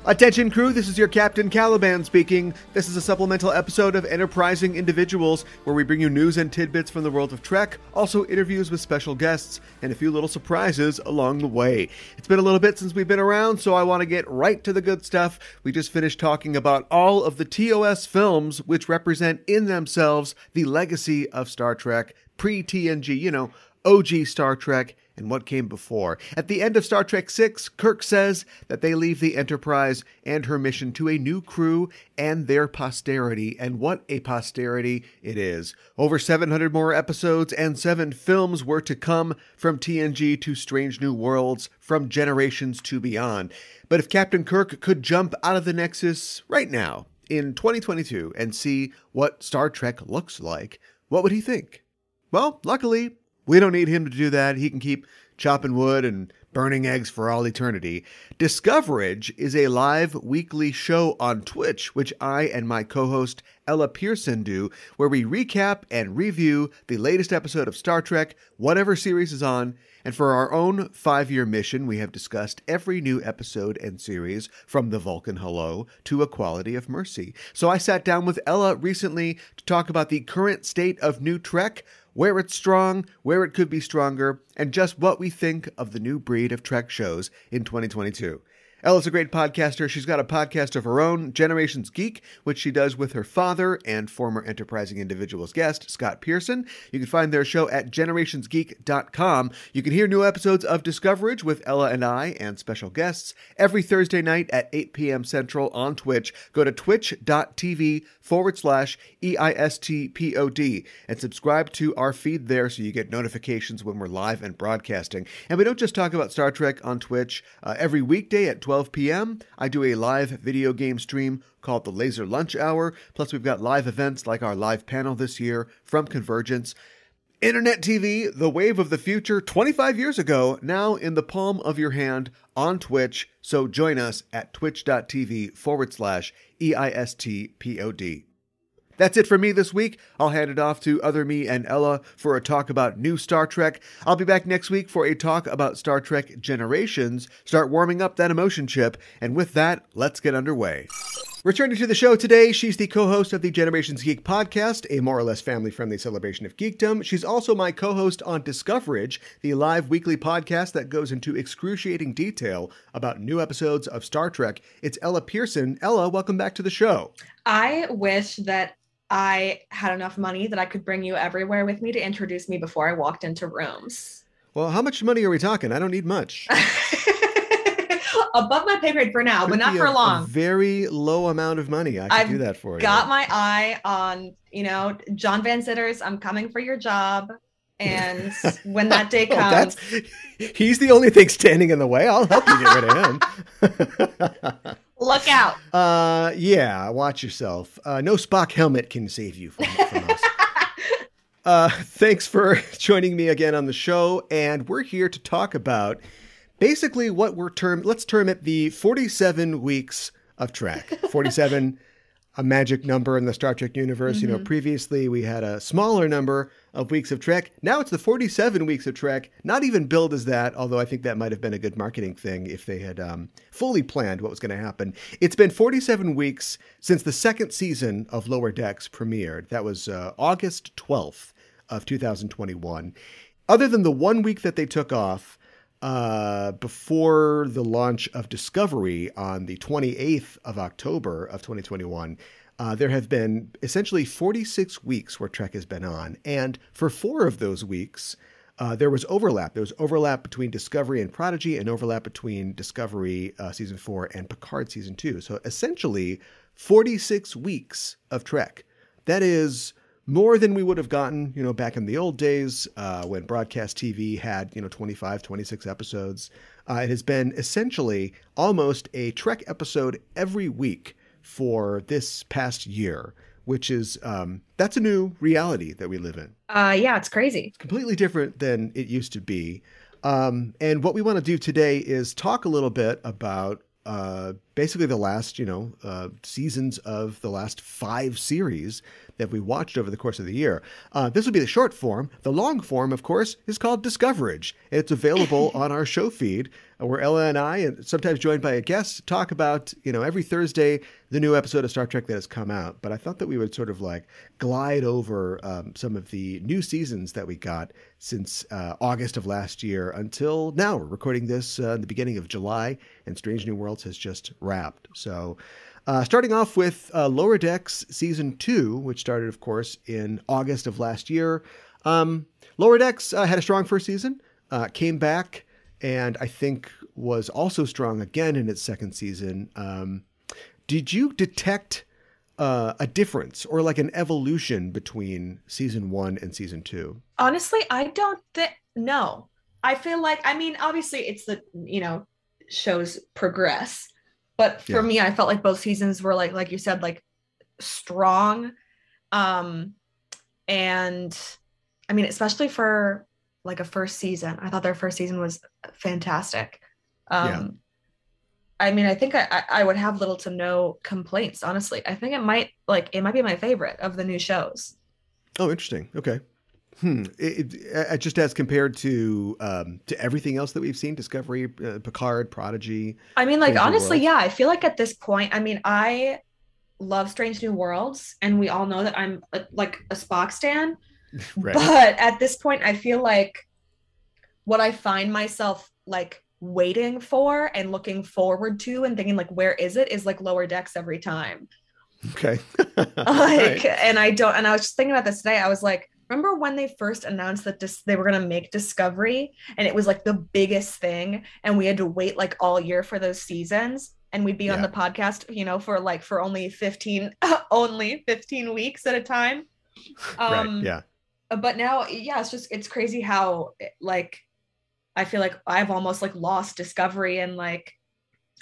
Attention crew, this is your Captain Caliban speaking. This is a supplemental episode of Enterprising Individuals, where we bring you news and tidbits from the world of Trek, also interviews with special guests, and a few little surprises along the way. It's been a little bit since we've been around, so I want to get right to the good stuff. We just finished talking about all of the TOS films, which represent in themselves the legacy of Star Trek, pre-TNG, OG Star Trek, and what came before. At the end of Star Trek VI, Kirk says that they leave the Enterprise and her mission to a new crew and their posterity, and what a posterity it is. Over 700 more episodes and 7 films were to come, from TNG to Strange New Worlds, from Generations to beyond. But if Captain Kirk could jump out of the Nexus right now, in 2022, and see what Star Trek looks like, what would he think? Well, luckily, we don't need him to do that. He can keep chopping wood and burning eggs for all eternity. Discoverage is a live weekly show on Twitch, which I and my co-host Ella Pearson do, where we recap and review the latest episode of Star Trek, whatever series is on. And for our own 5-year mission, we have discussed every new episode and series, from the Vulcan Hello to Equality of Mercy. So I sat down with Ella recently to talk about the current state of new Trek, where it's strong, where it could be stronger, and just what we think of the new breed of Trek shows in 2022. Ella's a great podcaster. She's got a podcast of her own, Generations Geek, which she does with her father and former Enterprising Individuals guest, Scott Pearson. You can find their show at generationsgeek.com. You can hear new episodes of Discoverage with Ella and I and special guests every Thursday night at 8 p.m. Central on Twitch. Go to twitch.tv/EISTPOD and subscribe to our feed there so you get notifications when we're live and broadcasting. And we don't just talk about Star Trek on Twitch. Every weekday at 12 p.m., I do a live video game stream called the Laser Lunch Hour. Plus, we've got live events like our live panel this year from Convergence. Internet TV, the wave of the future, 25 years ago, now in the palm of your hand on Twitch. So join us at twitch.tv/EISTPOD. That's it for me this week. I'll hand it off to Other Me and Ella for a talk about new Star Trek. I'll be back next week for a talk about Star Trek Generations. Start warming up that emotion chip. And with that, let's get underway. Returning to the show today, she's the co-host of the Generations Geek podcast, a more or less family-friendly celebration of geekdom. She's also my co-host on Discoverage, the live weekly podcast that goes into excruciating detail about new episodes of Star Trek. It's Ella Pearson. Ella, welcome back to the show. I wish that I had enough money that I could bring you everywhere with me to introduce me before I walked into rooms. Well, how much money are we talking? I don't need much. Above my pay grade for now, but not for long. A very low amount of money. I can do that for you. Got my eye on, John Van Zitter's I'm Coming for Your Job. And when that day comes... he's the only thing standing in the way. I'll help you get rid of him. Look out. Yeah, watch yourself. No Spock helmet can save you from us. Thanks for joining me again on the show. And we're here to talk about basically what let's term it the 47 weeks of Trek. 47, a magic number in the Star Trek universe. Mm-hmm. Previously we had a smaller number of weeks of Trek. Now it's the 47 weeks of Trek, not even billed as that, although I think that might have been a good marketing thing if they had fully planned what was going to happen. It's been 47 weeks since the second season of Lower Decks premiered. That was August 12th of 2021. Other than the 1 week that they took off before the launch of Discovery on the 28th of October of 2021, there have been essentially 46 weeks where Trek has been on. And for 4 of those weeks, there was overlap. There was overlap between Discovery and Prodigy, and overlap between Discovery Season 4 and Picard Season 2. So essentially 46 weeks of Trek. That is more than we would have gotten, back in the old days when broadcast TV had, 25, 26 episodes. It has been essentially almost a Trek episode every week for this past year, which is, that's a new reality that we live in. Yeah, it's crazy. It's completely different than it used to be. And what we want to do today is talk a little bit about basically the last, seasons of the last 5 series that we watched over the course of the year. This would be the short form. The long form, of course, is called Discoverage. It's available on our show feed, where Ella and I, and sometimes joined by a guest, talk about, every Thursday, the new episode of Star Trek that has come out. But I thought that we would sort of glide over some of the new seasons that we got since August of last year until now. We're recording this in the beginning of July, and Strange New Worlds has just wrapped. So starting off with Lower Decks Season 2, which started, of course, in August of last year. Lower Decks had a strong first season, came back, and I think was also strong again in its second season. Did you detect a difference or an evolution between Season 1 and Season 2? Honestly, I don't think, no. I feel obviously it's shows progress. But for me, I felt like both seasons were like you said, strong. And especially for a first season, I thought their first season was fantastic. I think I would have little to no complaints, honestly. I think it might be my favorite of the new shows. Oh, interesting. Okay. It just as compared to everything else that we've seen, Discovery, Picard, Prodigy. Honestly, yeah. I feel like at this point, I love Strange New Worlds, and we all know that I'm a Spock stan. Right. But at this point, I feel like what I find myself waiting for and looking forward to and thinking where is it is Lower Decks every time. Okay. Right. And I was just thinking about this today. I was remember when they first announced that they were going to make Discovery, and it was the biggest thing, and we had to wait all year for those seasons, and we'd be on the podcast, for only 15 weeks at a time. Right. Yeah. But now, it's crazy how I feel like I've almost lost Discovery, and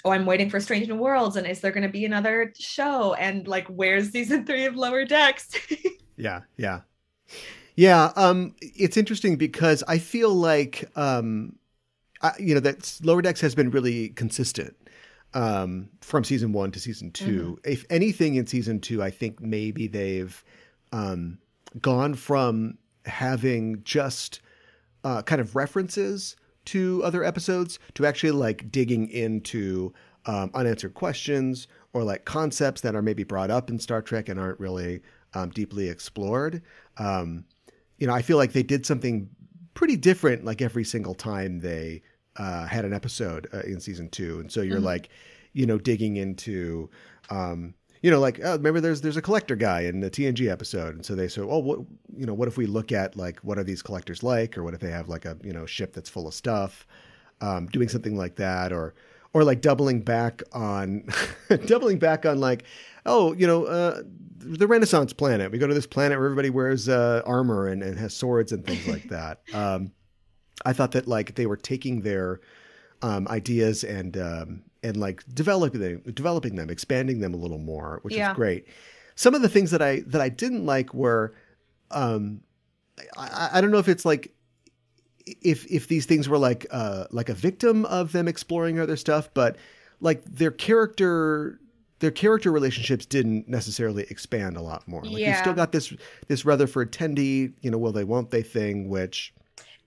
I'm waiting for Strange New Worlds, and is there going to be another show? And where's Season 3 of Lower Decks? Yeah. It's interesting because I feel that Lower Decks has been really consistent from Season 1 to Season 2. Mm-hmm. If anything in Season 2, I think maybe they've gone from having just kind of references to other episodes to actually digging into unanswered questions or concepts that are maybe brought up in Star Trek and aren't really deeply explored. I feel like they did something pretty different every single time they had an episode in Season 2. And so you're digging into, remember there's a collector guy in the TNG episode. And so they say, what if we look at what are these collectors like? Or what if they have a ship that's full of stuff, doing something like that, or doubling back on, the Renaissance planet. We go to this planet where everybody wears armor and has swords and things like that. I thought that they were taking their ideas and developing them, expanding them a little more, which is great. Some of the things that I didn't like were, I don't know if it's if these things were a victim of them exploring other stuff, but their character relationships didn't necessarily expand a lot more. You've still got this Rutherford Tendi, will they, won't they thing, which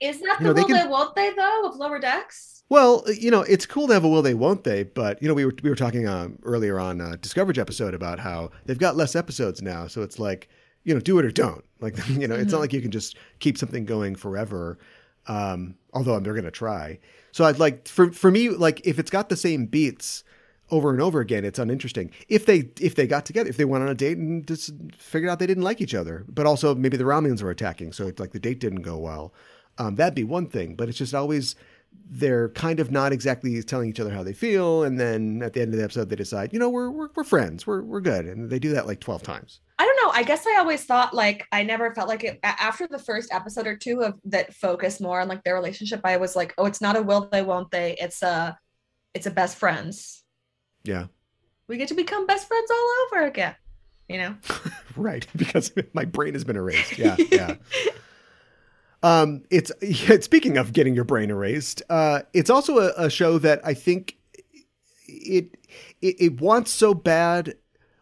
is that the will they, won't they though of Lower Decks? Well, it's cool to have a will they, won't they, but we were talking earlier on Discoverage episode about how they've got less episodes now, so it's do it or don't. Mm-hmm. It's not like you can just keep something going forever. Although they're going to try. So I'd for me, if it's got the same beats over and over again, it's uninteresting. If they got together, if they went on a date and just figured out they didn't like each other, but also maybe the Romulans were attacking, so it's the date didn't go well. That'd be one thing, but it's just always they're kind of not exactly telling each other how they feel, and then at the end of the episode they decide, we're friends, we're good, and they do that 12 times. I don't know. I guess I always thought I never felt like it after the first episode or two of that focused more on their relationship. I was oh, it's not a will they, won't they. It's a best friends. Yeah. We get to become best friends all over again. Right, because my brain has been erased. Yeah. It's speaking of getting your brain erased. It's also a show that I think it wants so bad.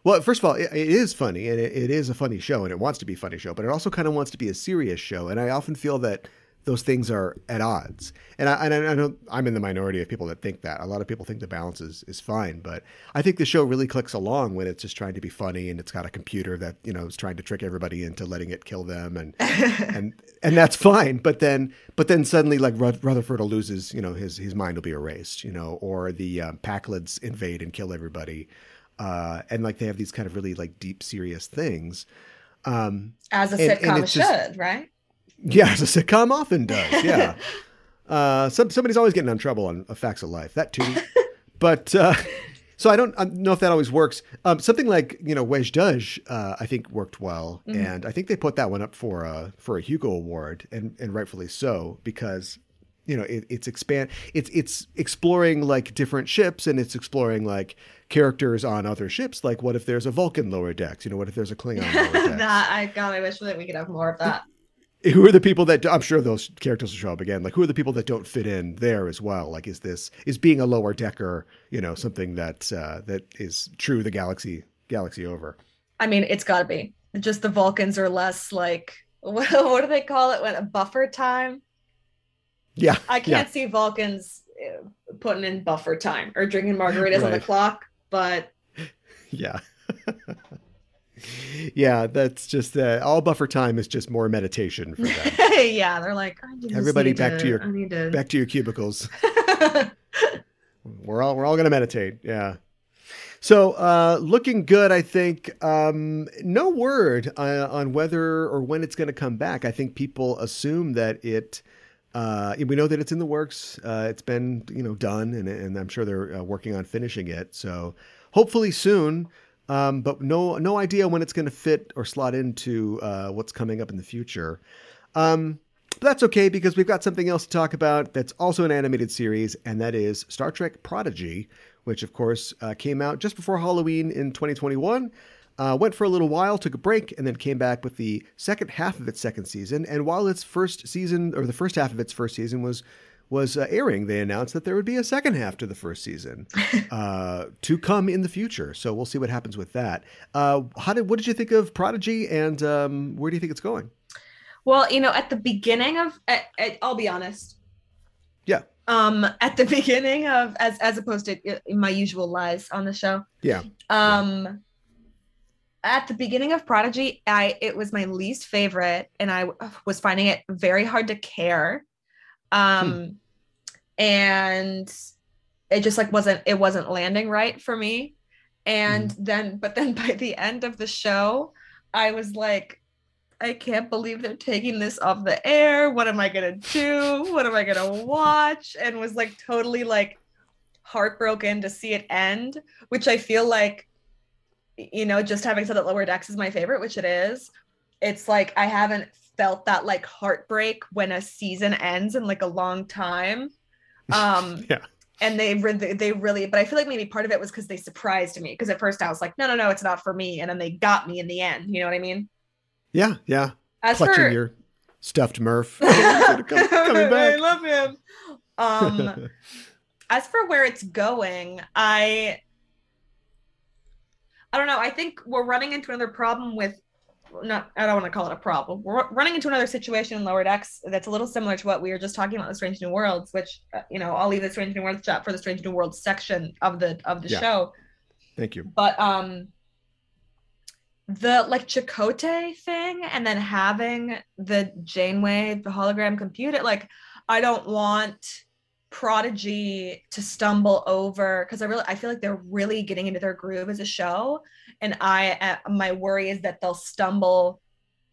Well, first of all, it is funny, and it is a funny show, and it wants to be a funny show, but it also kind of wants to be a serious show. And I often feel that those things are at odds. And I know I'm in the minority of people that think that. A lot of people think the balance is fine, but I think the show really clicks along when it's just trying to be funny, and it's got a computer that, you know, is trying to trick everybody into letting it kill them, and that's fine. But then suddenly, like, Rutherford will lose his, you know, his mind will be erased, you know, or the Packlids invade and kill everybody. And like they have these kind of really like deep, serious things. As a sitcom should, right? Yeah, as a sitcom often does. Yeah. Somebody's always getting in trouble on Facts of Life. That too. But so I don't know if that always works. Something like, you know, Wej Dudge, I think worked well, and I think they put that one up for a Hugo Award, and rightfully so, because, you know, it's exploring like different ships, and it's exploring like characters on other ships. Like, what if there's a Vulcan lower decks? You know, what if there's a Klingon lower decks? I wish that we could have more of that. Who are the people that, I'm sure those characters will show up again. Like, who are the people that don't fit in there as well? Like, is being a lower decker, you know, something that is true the galaxy over? I mean, it's got to be. Just the Vulcans are less like, what do they call it? When a buffer time? Yeah. I can't see Vulcans putting in buffer time or drinking margaritas on the clock, but. Yeah. Yeah, that's just all buffer time is just more meditation for them. Yeah, they're like, everybody back to your cubicles. We're all gonna meditate. Yeah. So looking good, I think. No word on whether or when it's going to come back. I think people assume that it. We know that it's in the works. It's been, you know, done, and I'm sure they're working on finishing it. So hopefully soon. But no idea when it's going to fit or slot into what's coming up in the future. But that's okay, because we've got something else to talk about that's also an animated series, and that is Star Trek Prodigy, which, of course, came out just before Halloween in 2021, went for a little while, took a break, and then came back with the second half of its second season. And while its first season, or the first half of its first season was airing, they announced that there would be a second half to the first season to come in the future. So we'll see what happens with that. What did you think of Prodigy, and where do you think it's going? Well, you know, at the beginning of, I'll be honest. Yeah. At the beginning of, as opposed to my usual lies on the show. Yeah. At the beginning of Prodigy, it was my least favorite, and I was finding it very hard to care. And it just like wasn't landing right for me. And then by the end of the show, I was like, I can't believe they're taking this off the air. What am I gonna do? What am I gonna watch? And was like totally like heartbroken to see it end, which I feel like, you know, just having said that Lower Decks is my favorite, which it is, it's like I haven't felt that like heartbreak when a season ends in like a long time. Yeah. And they really, but I feel like maybe part of it was because they surprised me. Because at first I was like, no, it's not for me. And then they got me in the end. You know what I mean? Yeah. Yeah. Clutching your stuffed Murph. Coming back. I love him. As for where it's going, I don't know. I think we're running into another problem with, I don't want to call it a problem. We're running into another situation in Lower Decks that's a little similar to what we were just talking about in the Strange New Worlds, which, you know, I'll leave the Strange New Worlds chat for the Strange New Worlds section of the show. Thank you. But the like Chakotay thing, and then having the Janeway, the hologram computer, like, I don't want Prodigy to stumble over, because I feel like they're really getting into their groove as a show, and my worry is that they'll stumble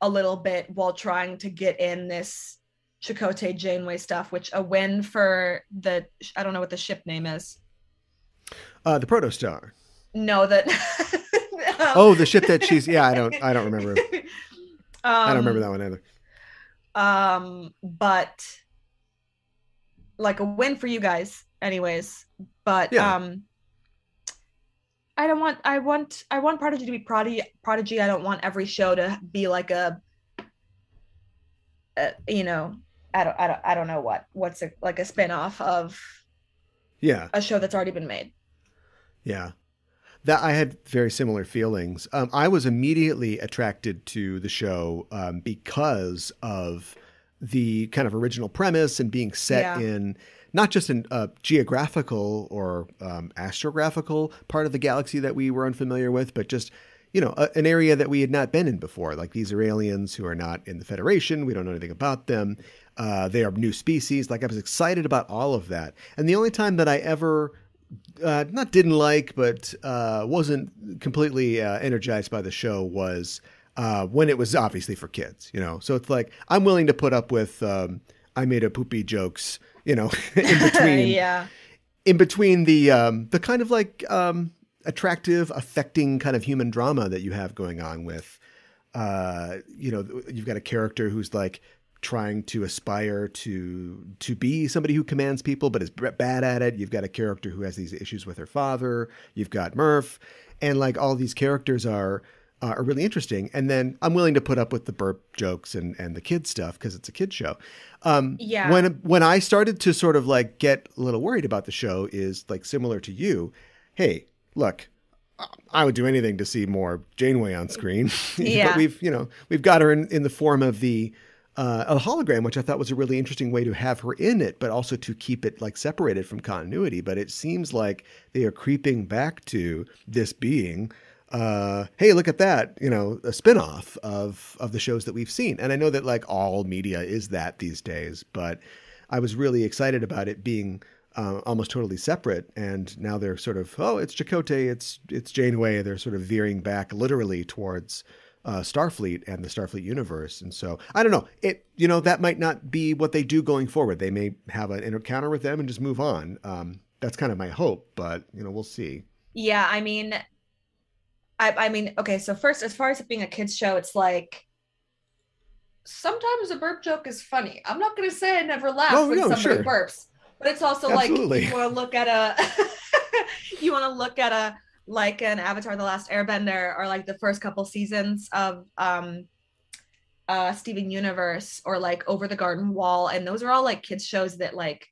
a little bit while trying to get in this Chakotay Janeway stuff, which a win for the, I don't know what the ship name is. The Protostar. No, that the ship that she's, I don't remember. I don't remember that one either. But like a win for you guys anyways, but yeah. I want Prodigy to be Prodigy. I don't want every show to be like a you know, I don't know what's like a spin-off of a show that's already been made. Yeah. That I had very similar feelings. I was immediately attracted to the show because of the kind of original premise and being set Yeah. in not just in a geographical or astrographical part of the galaxy that we were unfamiliar with, but just an area that we had not been in before. Like these are aliens who are not in the Federation. We don't know anything about them. They are new species. Like I was excited about all of that. And the only time that I ever not didn't like, but wasn't completely energized by the show was when it was obviously for kids, So it's like I'm willing to put up with I made a poopy jokes, in between Yeah. in between the kind of like attractive, affecting kind of human drama that you have going on with, you've got a character who's like trying to aspire to be somebody who commands people, but is bad at it. You've got a character who has these issues with her father. You've got Murph, and like all these characters are really interesting. And then I'm willing to put up with the burp jokes and the kid stuff because it's a kid show. Yeah. When I started to sort of like get a little worried about the show is like similar to you. Hey, look, I would do anything to see more Janeway on screen, Yeah. but we've got her in the form of a hologram, which I thought was a really interesting way to have her in it, but also to keep it like separated from continuity. But it seems like they are creeping back to this being, hey, look at that, a spinoff of the shows that we've seen. And I know that like all media is that these days, but I was really excited about it being almost totally separate. And now they're sort of, oh, it's Chakotay, it's Janeway. They're sort of veering back literally towards Starfleet and the Starfleet universe. And so I don't know, that might not be what they do going forward. They may have an encounter with them and just move on. That's kind of my hope, but we'll see. Yeah. I mean, okay. So first, as far as it being a kids show, it's like sometimes a burp joke is funny. I'm not going to say I never laugh when somebody sure. burps, but it's also Absolutely. like you want to look at like an Avatar: The Last Airbender, or like the first couple seasons of Steven Universe, or like Over the Garden Wall, and those are all like kids shows that like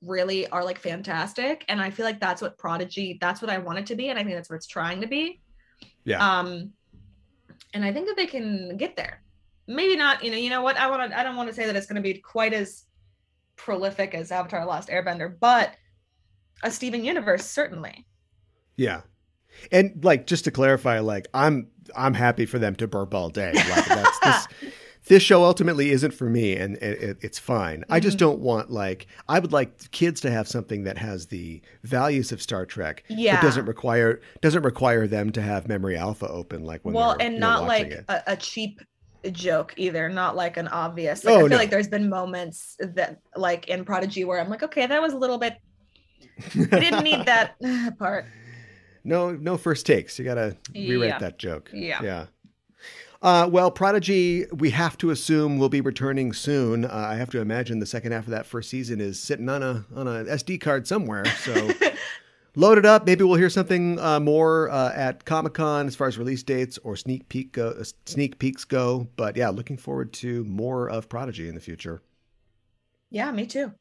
really are like fantastic. And I feel like that's what Prodigy, that's what I want it to be, and I think that's what it's trying to be. Yeah. And I think that they can get there. Maybe not, you know what, I don't want to say that it's going to be quite as prolific as Avatar: The Last Airbender, but a Steven Universe certainly. Yeah. And like, just to clarify, like I'm happy for them to burp all day. Like this show ultimately isn't for me, and it's fine. Mm-hmm. I just don't want I would like kids to have something that has the values of Star Trek, yeah, but doesn't require them to have Memory Alpha open when they're and not like it. a cheap joke either, not like an obvious. I feel like there's been moments that like in Prodigy where I'm like, okay, that was a little bit. I didn't need that part. No first takes. You gotta rewrite that joke. Yeah. Well, Prodigy, we have to assume will be returning soon. I have to imagine the second half of that first season is sitting on a SD card somewhere. So load it up. Maybe we'll hear something more at Comic-Con as far as release dates or sneak peeks go. But yeah, looking forward to more of Prodigy in the future. Yeah, me too.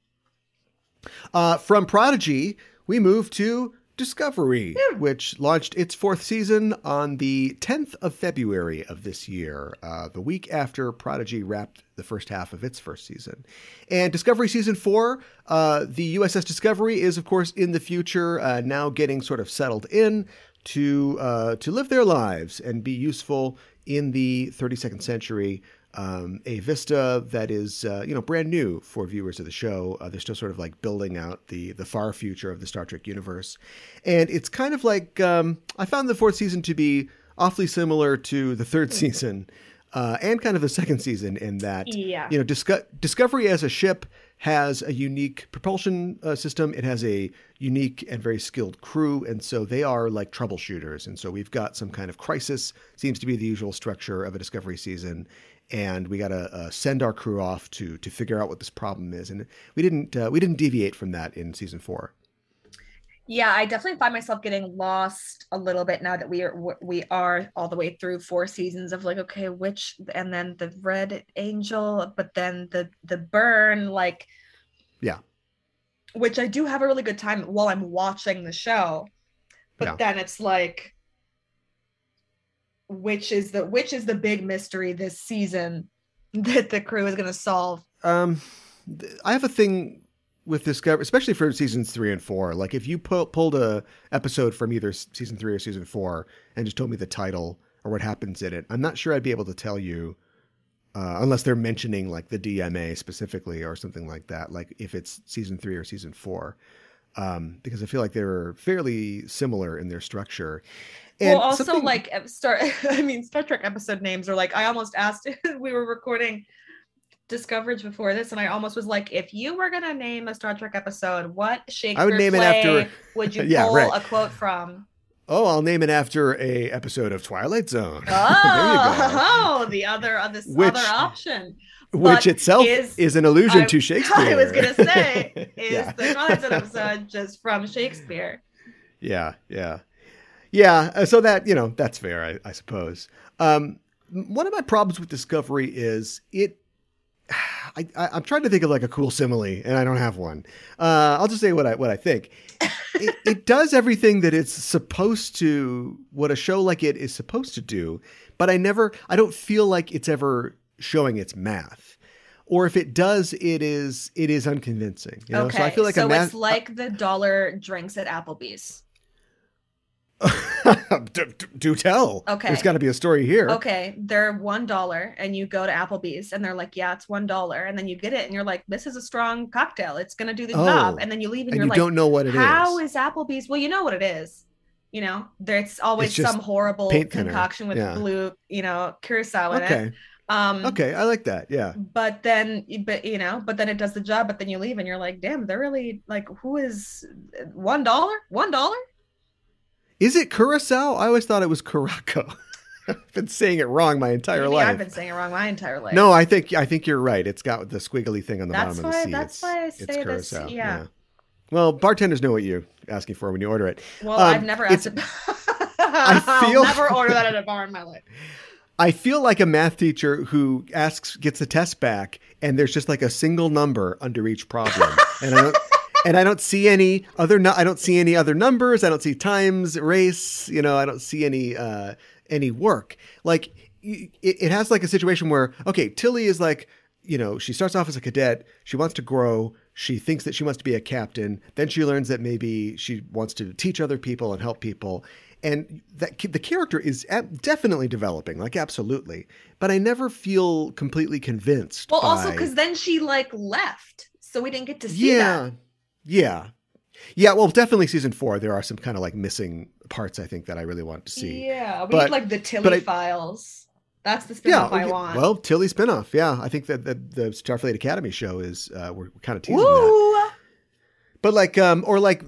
From Prodigy, we move to Discovery, which launched its fourth season on the 10th of February of this year, the week after Prodigy wrapped the first half of its first season. And Discovery Season 4, the USS Discovery is, of course, in the future, now getting sort of settled in to live their lives and be useful in the 32nd century. A vista that is, brand new for viewers of the show. They're still sort of like building out the far future of the Star Trek universe. And it's kind of like, I found the fourth season to be awfully similar to the third season and kind of the second season in that, Discovery as a ship has a unique propulsion system. It has a unique and very skilled crew. And so they are like troubleshooters. And so we've got some kind of crisis, seems to be the usual structure of a Discovery season. And we got to send our crew off to figure out what this problem is. And we didn't deviate from that in season 4. Yeah, I definitely find myself getting lost a little bit now that we are all the way through 4 seasons of like, okay, which, and then the Red Angel, but then the burn, like, yeah, which I do have a really good time while I'm watching the show. But then it's like, which is the big mystery this season that the crew is going to solve? I have a thing with Discovery, especially for seasons 3 and 4. Like if you pulled a episode from either season 3 or season 4 and just told me the title or what happens in it, I'm not sure I'd be able to tell you unless they're mentioning like the DMA specifically or something like that. Like if it's season 3 or season 4, because I feel like they're fairly similar in their structure. And well, also like Star Trek episode names are like, I almost asked we were recording Discoverage before this, and I almost was like, if you were gonna name a Star Trek episode, what Shakespeare I would name play it after, would you pull a quote from? Oh, I'll name it after a episode of Twilight Zone. Oh, the other option. Which itself is an allusion to Shakespeare. I was gonna say, is the Twilight Zone episode just from Shakespeare? Yeah. So that, that's fair, I suppose. One of my problems with Discovery is I'm trying to think of like a cool simile, and I don't have one. I'll just say what I think. It does everything that it's supposed to, what a show like it is supposed to do, but I don't feel like it's ever showing its math. Or if it does, it is unconvincing. Okay, so I feel like it's like the dollar drinks at Applebee's. Do tell. Okay. There's got to be a story here. Okay. They're $1 and you go to Applebee's and they're like, yeah, it's $1. And then you get it and you're like, this is a strong cocktail. It's going to do the job. And then you leave and you're like, don't know what it is. How is Applebee's? Well, you know what it is. There's always some horrible concoction with blue, curacao in it. Okay. I like that. Yeah. But then it does the job, but then you leave and you're like, damn, they're really like, who is $1? $1? Is it curacao? I always thought it was Curaçao. I've been saying it wrong my entire life. I've been saying it wrong my entire life. No, I think you're right. It's got the squiggly thing on the bottom of the C. That's why I say it's curacao. This. Yeah. Well, bartenders know what you're asking for when you order it. Well, I've never asked it. I'll never order that at a bar in my life. I feel like a math teacher who gets the test back, and there's just like a single number under each problem, and I don't see any other. I don't see any other numbers. I don't see times, race. I don't see any work. Like it has like a situation where, okay, Tilly is like, she starts off as a cadet. She wants to grow. She thinks that she wants to be a captain. Then she learns that maybe she wants to teach other people and help people. And that the character is definitely developing, like absolutely. But I never feel completely convinced. Well, also because then she like left, so we didn't get to see that. Yeah. Well, definitely season 4, there are some kind of like missing parts, I think, that I really want to see. Yeah, we need like the Tilly files. That's the spinoff I want. Well, Tilly spinoff. Yeah, I think that the Starfleet Academy show is we're kind of teasing that. But like, or like,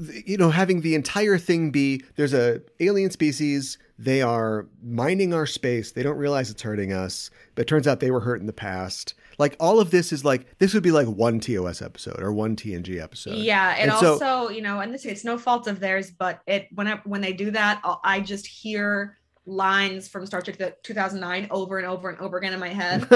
having the entire thing be there's a alien species. They are mining our space. They don't realize it's hurting us, but it turns out they were hurt in the past. Like all of this is like, this would be like one TOS episode or one TNG episode. Yeah. And also, and it's no fault of theirs, but when they do that, I just hear lines from Star Trek 2009 over and over and over again in my head.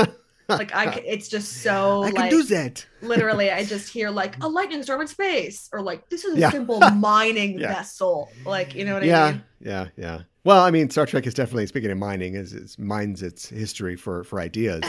Like it's just so I can do that. Literally, I just hear like a lightning storm in space, or like this is a simple mining vessel. Like, you know what I mean? Yeah. Well, I mean, Star Trek is definitely, speaking of mining, it mines its history for ideas.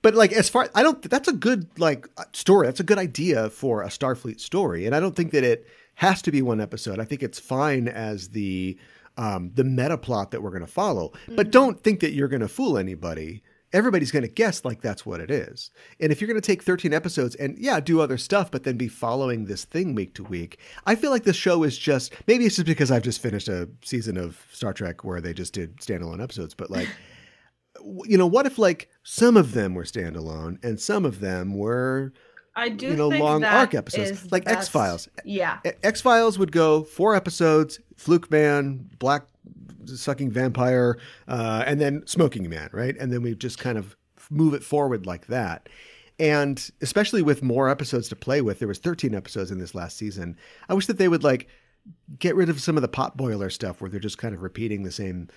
But like, that's a good like story. That's a good idea for a Starfleet story. And I don't think that it has to be one episode. I think it's fine as the meta plot that we're going to follow, but don't think that you're going to fool anybody. Everybody's going to guess like that's what it is. And if you're going to take 13 episodes and do other stuff, but then be following this thing week to week, I feel like the show is just, maybe it's just because I've just finished a season of Star Trek where they just did standalone episodes, but like, what if like some of them were standalone and some of them were, think long arc episodes, like X-Files. Yeah. X-Files would go 4 episodes, Fluke Man, Black Sucking Vampire, and then Smoking Man, right? And then we just kind of move it forward like that. And especially with more episodes to play with, there was 13 episodes in this last season. I wish that they would like get rid of some of the potboiler stuff where they're just kind of repeating the same,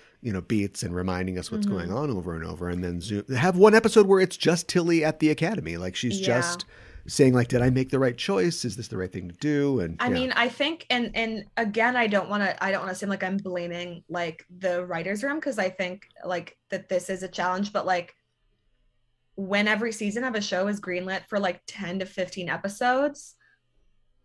beats and reminding us what's going on over and over. And then have one episode where it's just Tilly at the academy. Like she's just saying like, did I make the right choice? Is this the right thing to do? And I mean, I think, and again, I don't want to seem like I'm blaming like the writer's room, because I think like that this is a challenge, but like when every season of a show is greenlit for like 10 to 15 episodes,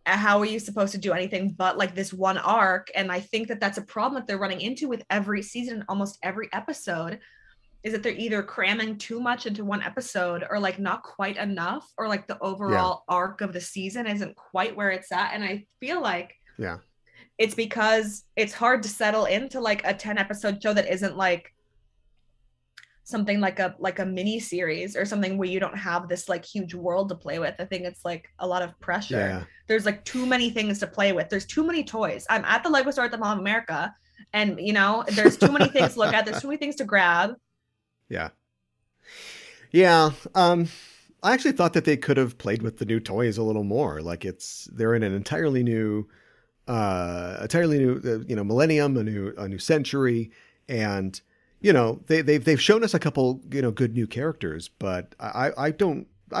how are you supposed to do anything but like this one arc? And I think that that's a problem that they're running into with every season, almost every episode, is that they're either cramming too much into one episode or like not quite enough, or like the overall arc of the season isn't quite where it's at. And I feel like it's because it's hard to settle into like a 10 episode show that isn't like something like a mini series or something where you don't have this like huge world to play with. I think it's like a lot of pressure. Yeah. There's like too many things to play with. There's too many toys. I'm at the Lego store at the Mall of America, and you know, there's too many things to look at. There's too many things to grab. Yeah. I actually thought that they could have played with the new toys a little more. Like they're in an entirely new, millennium, a new century, and they've shown us a couple good new characters, but I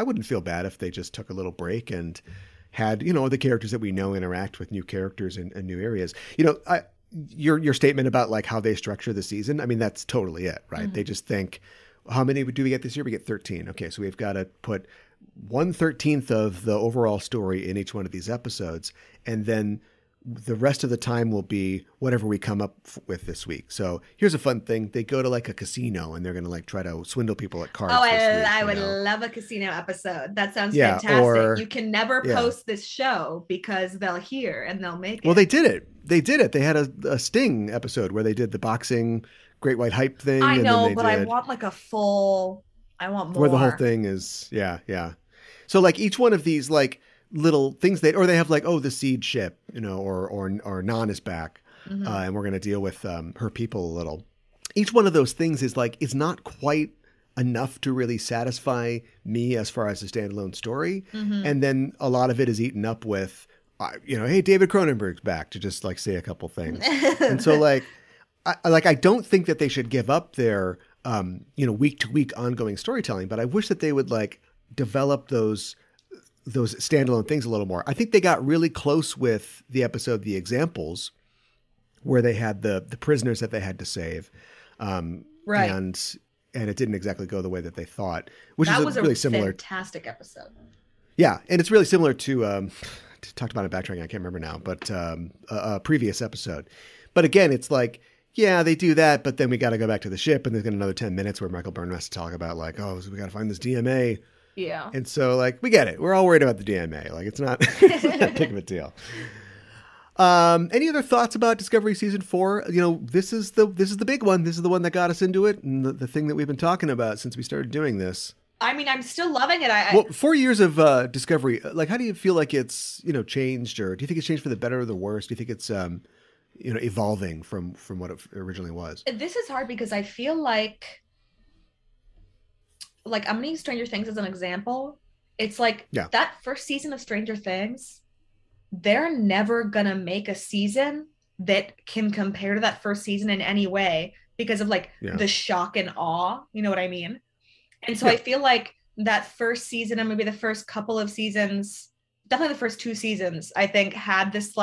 wouldn't feel bad if they just took a little break and had the characters that we know interact with new characters in new areas. Your statement about like how they structure the season, I mean, that's totally it, right? Mm-hmm. They just think, how many do we get this year? We get 13. Okay, so we've got to put 1/13 of the overall story in each one of these episodes, and then the rest of the time will be whatever we come up with this week. So here's a fun thing. They go to like a casino and they're going to like try to swindle people at cards. Oh, I would love a casino episode. That sounds fantastic. You can never post this show because they'll hear and they'll make it. Well, they did it. They had a Sting episode where they did the boxing Great White Hype thing. I know, but I want like I want more. Where the whole thing is, yeah. So like each one of these like little things they have like, oh, the Seed ship, or Non is back, and we're going to deal with her people a little. Each one of those things is not quite enough to really satisfy me as far as a standalone story, and then a lot of it is eaten up with, hey, David Cronenberg's back, to just like say a couple things, and so I don't think that they should give up their week to week ongoing storytelling, but I wish that they would like develop those standalone things a little more. I think they got really close with the episode The Examples, where they had the prisoners that they had to save. Right. And it didn't exactly go the way that they thought, which is really similar. Fantastic episode. Yeah. And it's really similar to, talked about it BackTrekking, I can't remember now, but a previous episode. But again, it's like, yeah, they do that, but then we got to go back to the ship, and there's got another 10 minutes where Michael Byrne has to talk about like, oh, so we got to find this DMA. Yeah. And so like, we get it. We're all worried about the DMA. Like it's not that big of a deal. Any other thoughts about Discovery season 4? This is the big one. This is the one that got us into it, and the thing that we've been talking about since we started doing this. I mean, I'm still loving it. Well, 4 years of Discovery, like how do you feel like it's, changed, or do you think it's changed for the better or the worse? Do you think it's evolving from what it originally was? This is hard because I feel like I'm going to use Stranger Things as an example. It's like that first season of Stranger Things, they're never going to make a season that can compare to that first season in any way because of the shock and awe. You know what I mean? And so I feel like that first season, and maybe the first couple of seasons, definitely the first 2 seasons, I think had this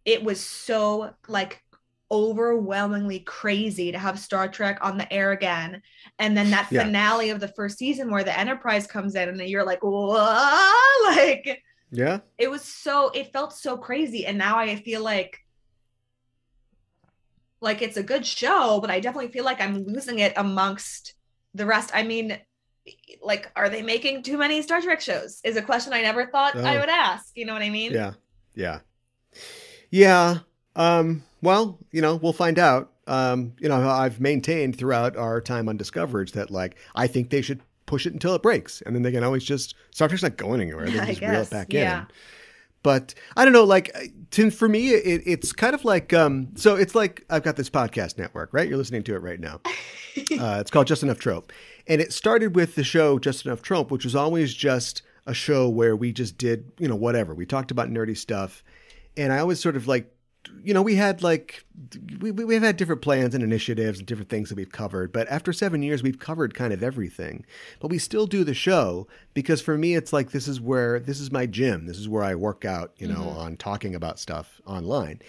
it was so overwhelmingly crazy to have Star Trek on the air again, and then that finale of the first season where the Enterprise comes in, and then you're like, whoa, it felt so crazy. And now I feel like it's a good show, but I definitely feel like I'm losing it amongst the rest. I mean, are they making too many Star Trek shows is a question I never thought I would ask. You know what I mean? Yeah. Well, we'll find out. I've maintained throughout our time on Discoverage that I think they should push it until it breaks, and then they can always just, Star Trek's not going anywhere. They can just reel it back in. But I don't know, for me, it's kind of so it's like I've got this podcast network, right? You're listening to it right now. It's called Just Enough Trope. And it started with the show Just Enough Trope, which was always just a show where we just did, whatever. We talked about nerdy stuff. And I always sort of we had like, we've had different plans and initiatives and different things that we've covered. But after 7 years, we've covered kind of everything. But we still do the show because for me, it's like, this is my gym. This is where I work out, on talking about stuff online.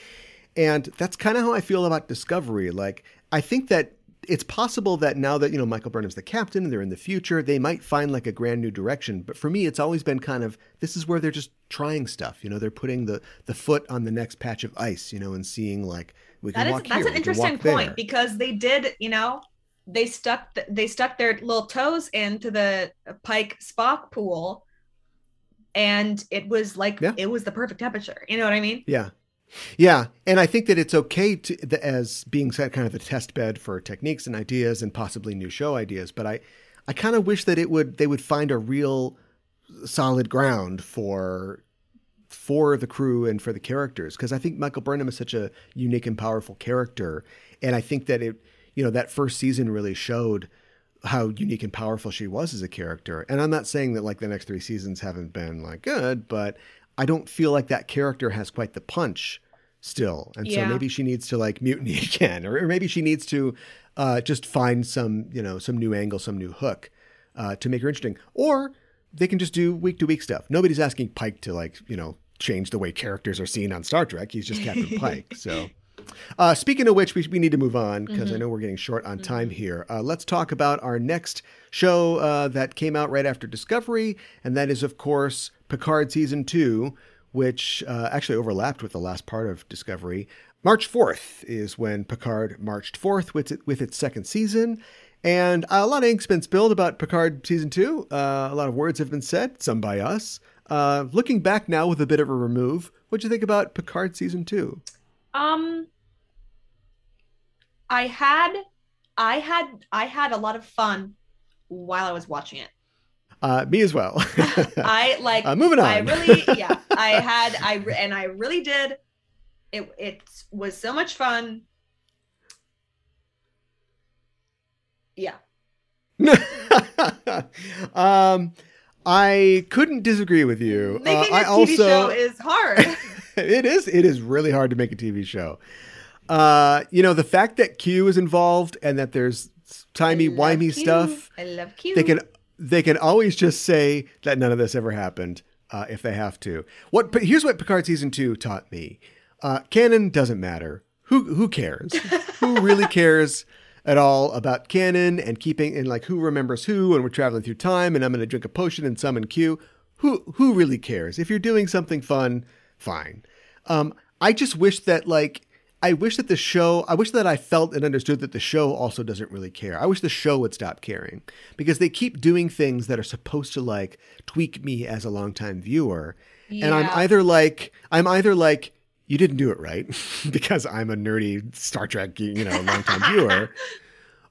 And that's kind of how I feel about Discovery. Like, I think that it's possible that now that, Michael Burnham's the captain and they're in the future, they might find like a grand new direction. But for me, it's always been kind of, this is where they're just trying stuff. They're putting the foot on the next patch of ice, and seeing like, we can walk here. That's an interesting point because they did, they stuck their little toes into the Pike Spock pool and it was like, it was the perfect temperature. You know what I mean? Yeah. Yeah, and I think that it's okay as being kind of a test bed for techniques and ideas and possibly new show ideas. But I kind of wish that they would find a real solid ground for the crew and for the characters, because I think Michael Burnham is such a unique and powerful character, and I think that that first season really showed how unique and powerful she was as a character. And I'm not saying that like the next 3 seasons haven't been like good, but I don't feel like that character has quite the punch still. And so maybe she needs to like mutiny again, or maybe she needs to just find some new angle, some new hook to make her interesting. Or they can just do week to week stuff. Nobody's asking Pike to like, change the way characters are seen on Star Trek. He's just Captain Pike. So speaking of which, we need to move on because I know we're getting short on time here. Let's talk about our next show that came out right after Discovery. And that is, of course, Picard Season 2, which actually overlapped with the last part of Discovery. March 4th is when Picard marched forth with its second season. And a lot of ink's been spilled about Picard Season 2. A lot of words have been said, some by us. Looking back now with a bit of a remove, what'd you think about Picard Season 2? I had a lot of fun while I was watching it. Me as well. Moving on. I really did. It was so much fun. Yeah. I couldn't disagree with you. Making a TV show is hard. It is really hard to make a TV show. The fact that Q is involved and that there's timey-wimey stuff. I love Q. They can always just say that none of this ever happened if they have to. Here's what Picard Season 2 taught me. Canon doesn't matter. Who cares? Who really cares at all about canon and keeping and like who remembers who, and we're traveling through time and I'm going to drink a potion and summon Q. Who really cares? If you're doing something fun, fine. I just wish that I wish that I felt and understood that the show also doesn't really care. I wish the show would stop caring because they keep doing things that are supposed to like tweak me as a longtime viewer. Yeah. And I'm either like, you didn't do it right because I'm a nerdy Star Trek, longtime viewer.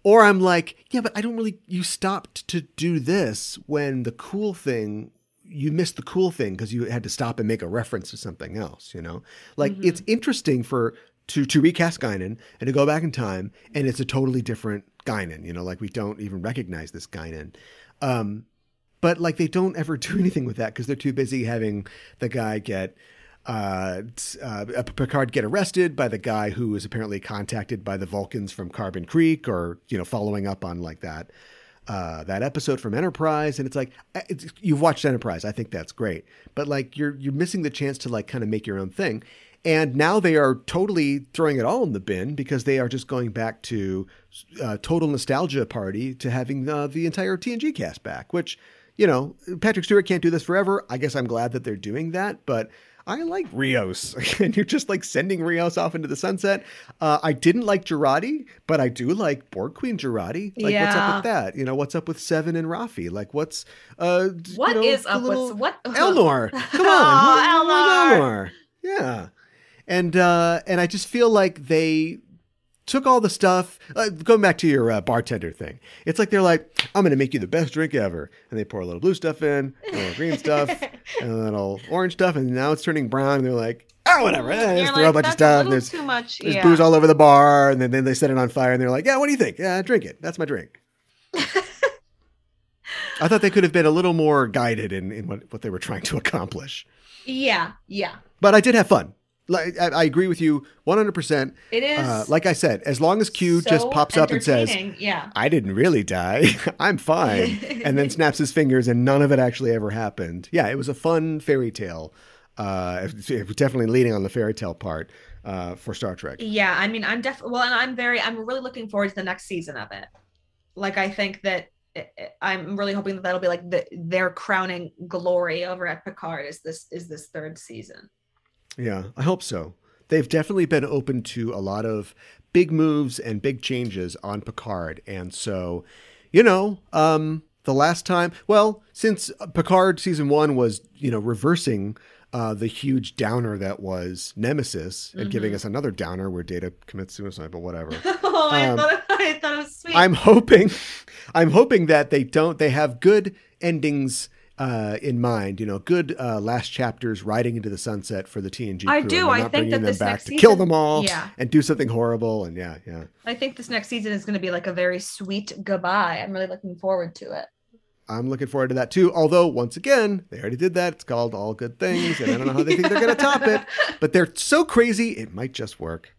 Or I'm like, yeah, but you stopped to do this when you missed the cool thing because you had to stop and make a reference to something else, It's interesting to recast Guinan and to go back in time, and it's a totally different Guinan, we don't even recognize this Guinan. But they don't ever do anything with that because they're too busy having the guy Picard get arrested by the guy who is apparently contacted by the Vulcans from Carbon Creek, or, following up on that episode from Enterprise. And it's you've watched Enterprise. I think that's great. But you're missing the chance to kind of make your own thing. And now they are totally throwing it all in the bin because they are just going back to total nostalgia party to having the entire TNG cast back, which, Patrick Stewart can't do this forever. I guess I'm glad that they're doing that, but I like Rios, and you're just sending Rios off into the sunset. I didn't like Girardi, but I do like Borg Queen Girardi. What's up with that? What's up with Seven and Rafi? What's what is up with what? Elnor? Come on, Elnor. Yeah, and I just feel like they took all the stuff, going back to your bartender thing. It's they're like, I'm going to make you the best drink ever. And they pour a little blue stuff in, a little green stuff, and a little orange stuff. And now it's turning brown. And they're like, oh, whatever. Just throw a bunch of stuff. And there's too much. There's booze all over the bar. And then they set it on fire. And they're like, yeah, what do you think? Yeah, drink it. That's my drink. I thought they could have been a little more guided in what they were trying to accomplish. Yeah. But I did have fun. Like, I agree with you 100%. It is. Like I said, as long as Q just pops up and says, yeah, I didn't really die. I'm fine. And then snaps his fingers and none of it actually ever happened. Yeah, it was a fun fairy tale. It was definitely leaning on the fairy tale part for Star Trek. Yeah, I mean, I'm really looking forward to the next season of it. Like, I think that I'm really hoping that that'll be like their crowning glory over at Picard is this third season. Yeah, I hope so. They've definitely been open to a lot of big moves and big changes on Picard. And so, the last time, well, since Picard season 1 was, reversing the huge downer that was Nemesis and giving us another downer where Data commits suicide, but whatever. Oh, I thought it was sweet. I'm hoping that they have good endings in mind, good last chapters riding into the sunset for the TNG crew. I do. I think that this next season, kill them all and do something horrible. And yeah. I think this next season is going to be like a very sweet goodbye. I'm really looking forward to it. I'm looking forward to that too. Although, once again, they already did that. It's called All Good Things. And I don't know how they think they're going to top it. But they're so crazy, it might just work.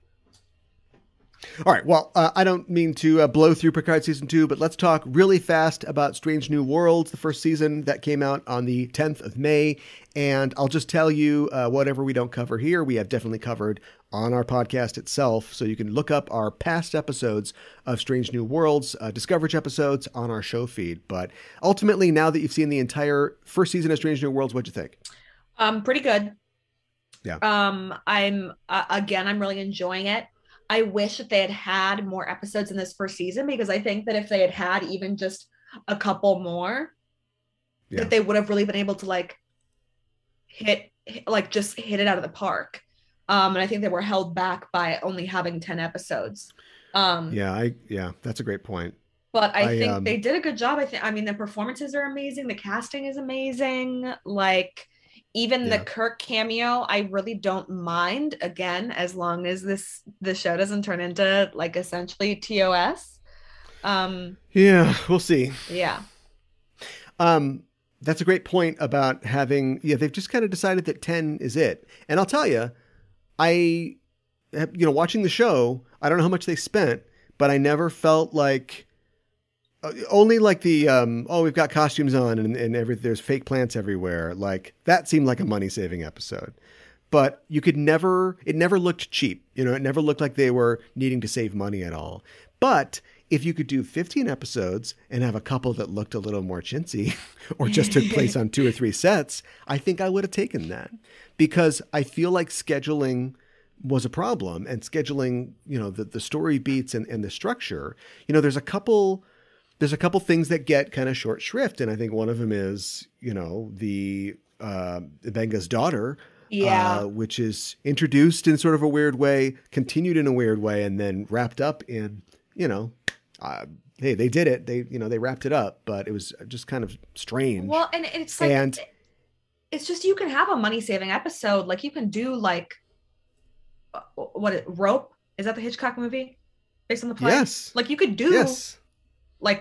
All right. Well, I don't mean to blow through Picard season 2, but let's talk really fast about Strange New Worlds, the first season that came out on the 10th of May. And I'll just tell you, whatever we don't cover here, we have definitely covered on our podcast itself. So you can look up our past episodes of Strange New Worlds, Discoverage episodes on our show feed. But ultimately, now that you've seen the entire first season of Strange New Worlds, what'd you think? Pretty good. Yeah. I'm really enjoying it. I wish that they had more episodes in this first season, because I think that if they had even just a couple more, that they would have really been able to hit it out of the park. And I think they were held back by only having 10 episodes. That's a great point. But I think they did a good job. The performances are amazing. The casting is amazing. Even the Kirk cameo, I really don't mind, again, as long as the show doesn't turn into essentially TOS. We'll see. Yeah. That's a great point about having, they've just kind of decided that 10 is it. And I'll tell you, watching the show, I don't know how much they spent, but I never felt like, only we've got costumes on and there's fake plants everywhere. That seemed like a money-saving episode. But it never looked cheap. It never looked like they were needing to save money at all. But if you could do 15 episodes and have a couple that looked a little more chintzy or just took place on 2 or 3 sets, I think I would have taken that. Because I feel like scheduling was a problem, and scheduling, the story beats and the structure. There's a couple things that get kind of short shrift. And I think one of them is, the Benga's daughter, which is introduced in sort of a weird way, continued in a weird way, and then wrapped up in, hey, they did it. They wrapped it up, but it was just kind of strange. Well, and it's it's just, you can have a money-saving episode. You can do Rope? Is that the Hitchcock movie based on the play? Yes. You could do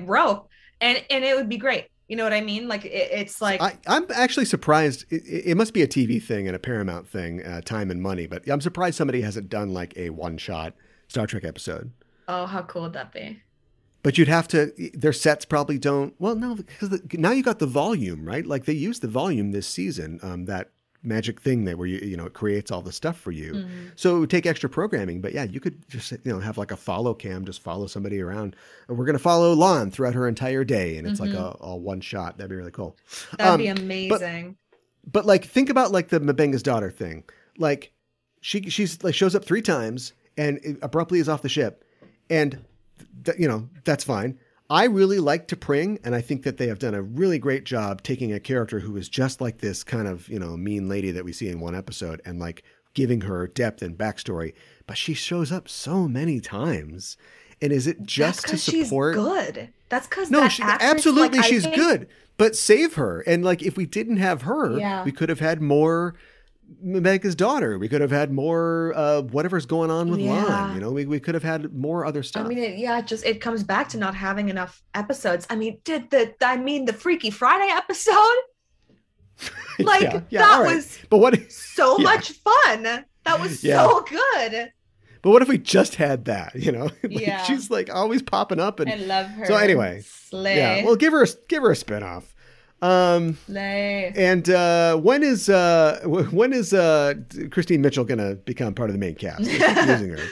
Rope, and it would be great. You know what I mean? I'm actually surprised. It must be a TV thing and a Paramount thing, time and money, but I'm surprised somebody hasn't done a one-shot Star Trek episode. Oh, how cool would that be? But you'd have to, their sets probably don't, well, no, because now you got the volume, right? They used the volume this season, that magic thing that where it creates all the stuff for you. Mm-hmm. So it would take extra programming, but yeah, you could just, have a follow cam, just follow somebody around. We're going to follow Lon throughout her entire day. And it's a one shot. That'd be really cool. That'd be amazing. But think about the M'Benga's daughter thing. She's shows up 3 times and abruptly is off the ship. And that's fine. I really like T'Pring, and I think that they have done a really great job taking a character who is just like this kind of, mean lady that we see in one episode and giving her depth and backstory. But she shows up so many times. And is it just to support? She's good. That's because absolutely she's good. But save her. And if we didn't have her, we could have had more M'Benga's daughter. We could have had more whatever's going on with Lon. We could have had more other stuff. It comes back to not having enough episodes. The Freaky Friday episode? That was much fun. That was so good. But what if we just had that, Yeah. She's like always popping up. And I love her. So anyway, Slay. Yeah, well, give her a spinoff. Slay. And when is Christine Mitchell gonna become part of the main cast? Keep using her.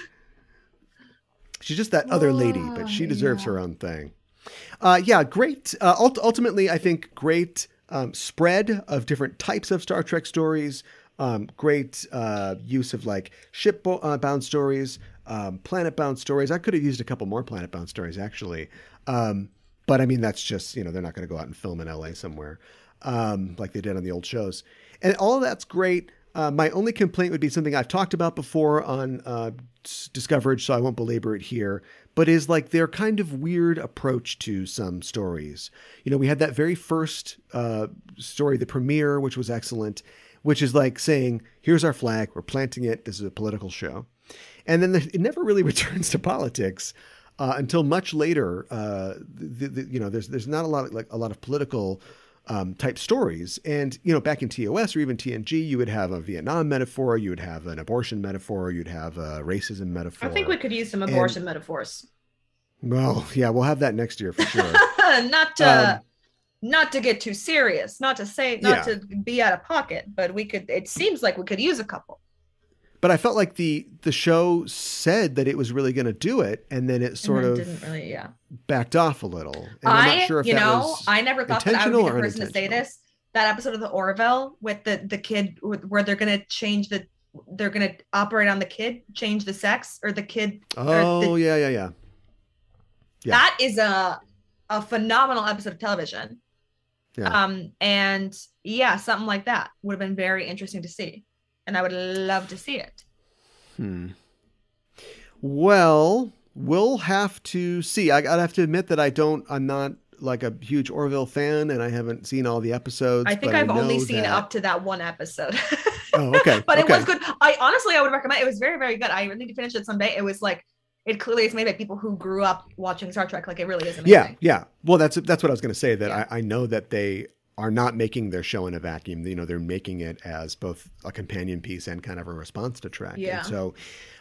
She's just that other lady, but she deserves her own thing. Great. Ultimately, I think great spread of different types of Star Trek stories. Great use of like ship-bound stories, planet-bound stories. I could have used a couple more planet-bound stories, actually. But I mean, that's just, they're not going to go out and film in LA somewhere like they did on the old shows. And all of that's great. My only complaint would be something I've talked about before on Discoverage, so I won't belabor it here, but is like their kind of weird approach to some stories. We had that very first story, the premiere, which was excellent, which is like saying, here's our flag, we're planting it, this is a political show. And then it never really returns to politics until much later. There's not a lot of political type stories. And, back in TOS or even TNG, you would have a Vietnam metaphor, you would have an abortion metaphor, you'd have a racism metaphor. I think we could use some abortion metaphors. Well, yeah, we'll have that next year for sure. Not to get too serious, not to be out of pocket, but it seems like we could use a couple. But I felt like the show said that it was really going to do it, and then it sort of didn't really, backed off a little. And I'm not sure if that was I never thought that I would be the person to say this. That episode of the Orville with the kid where they're going to they're going to operate on the kid, change the sex or the kid. Oh, yeah. That is a phenomenal episode of television. Yeah. And something like that would have been very interesting to see. And I would love to see it. Well, we'll have to see. I'd have to admit that I'm not like a huge Orville fan, and I haven't seen all the episodes. I think I've only seen up to that one episode. Oh, okay. But it was good. I would recommend it. It was very, very good. I really need to finish it someday. It was like, it clearly is made by people who grew up watching Star Trek. Like, it really is amazing. Yeah. Well, that's what I was going to say, that I know that they are not making their show in a vacuum. They're making it as both a companion piece and kind of a response to Trek. Yeah. And so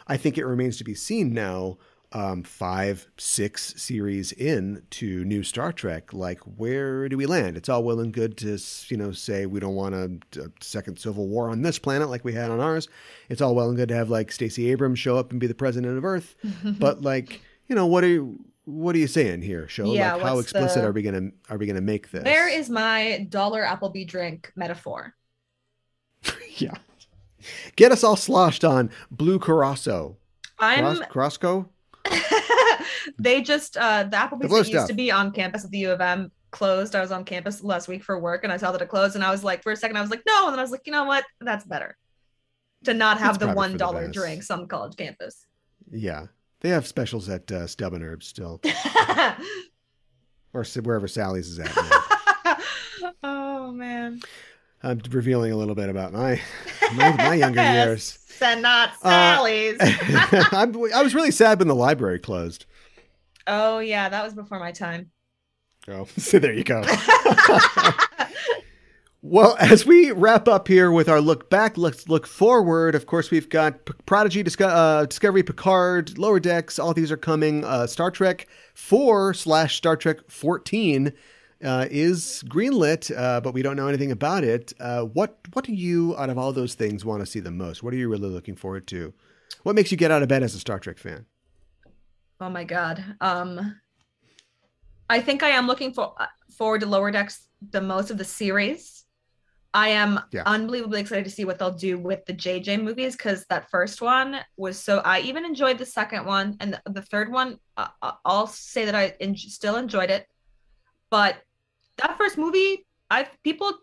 I think it remains to be seen now, 5-6 series in to new Star Trek, like, where do we land? It's all well and good to, say we don't want a second civil war on this planet like we had on ours. It's all well and good to have like Stacey Abrams show up and be the president of Earth. But like, what are you saying here, show? Yeah, like, how explicit are we gonna make this? There is my dollar Applebee drink metaphor. Yeah. Get us all sloshed on Blue Curaçao. Crosco? They just the Applebee's that used to be on campus at the U of M closed. I was on campus last week for work and I saw that it closed, and I was like, for a second I was like, no, and then I was like, you know what? That's better. To not have the $1 drinks on the college campus. Yeah. They have specials at Stub and Herb still. Or wherever Sally's is at now. Oh, man. I'm revealing a little bit about my younger years. And not Sally's. I was really sad when the library closed. Oh, yeah. That was before my time. Oh, so there you go. Well, as we wrap up here with our look back, let's look forward. Of course, we've got Prodigy, Discovery, Picard, Lower Decks. All these are coming. Star Trek 4/Star Trek 14 is greenlit, but we don't know anything about it. What do you, out of all those things, want to see the most? What are you really looking forward to? What makes you get out of bed as a Star Trek fan? Oh, my God. I think I am looking forward to Lower Decks the most of the series. I am unbelievably excited to see what they'll do with the JJ movies, because that first one was so... I even enjoyed the second one, and the third one, I'll say that I still enjoyed it. But that first movie, people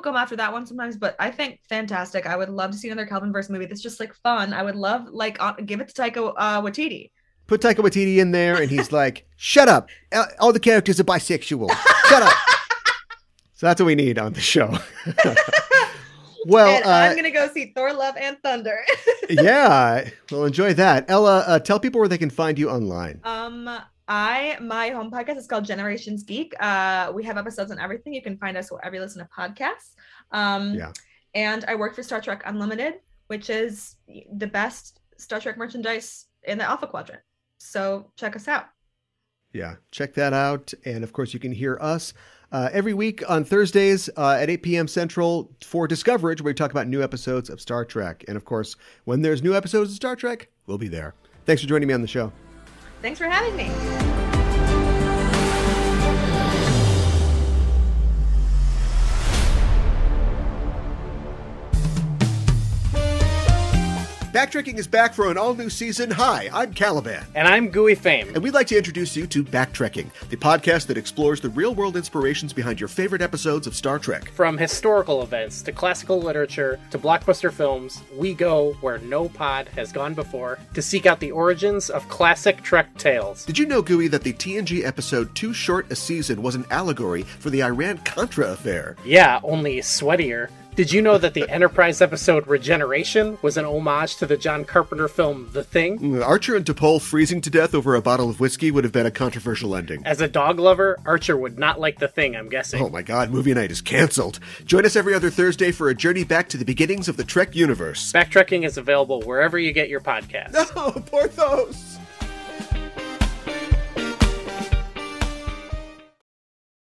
come after that one sometimes, but I think fantastic. I would love to see another Kelvinverse movie that's just like fun. I would love, like, give it to Taika Waititi. Put Taika Waititi in there, and he's like, shut up. All the characters are bisexual. Shut up. So that's what we need on the show. Well, I'm going to go see Thor, Love, and Thunder. Yeah, we'll enjoy that. Ella, tell people where they can find you online. My home podcast is called Generations Geek. We have episodes on everything. You can find us wherever you listen to podcasts. And I work for Star Trek Unlimited, which is the best Star Trek merchandise in the Alpha Quadrant. So check us out. Yeah, check that out. And of course, you can hear us every week on Thursdays at 8 p.m. Central for Discoverage, where we talk about new episodes of Star Trek. And of course, when there's new episodes of Star Trek, we'll be there. Thanks for joining me on the show. Thanks for having me. BackTrekking is back for an all-new season. Hi, I'm Caliban. And I'm Gooey Fame. And we'd like to introduce you to BackTrekking, the podcast that explores the real-world inspirations behind your favorite episodes of Star Trek. From historical events to classical literature to blockbuster films, we go where no pod has gone before to seek out the origins of classic Trek tales. Did you know, Gooey, that the TNG episode Too Short a Season was an allegory for the Iran-Contra affair? Yeah, only sweatier. Did you know that the Enterprise episode Regeneration was an homage to the John Carpenter film The Thing? Archer and T'Pol freezing to death over a bottle of whiskey would have been a controversial ending. As a dog lover, Archer would not like The Thing, I'm guessing. Oh my god, movie night is canceled. Join us every other Thursday for a journey back to the beginnings of the Trek universe. BackTrekking is available wherever you get your podcasts. No, Porthos!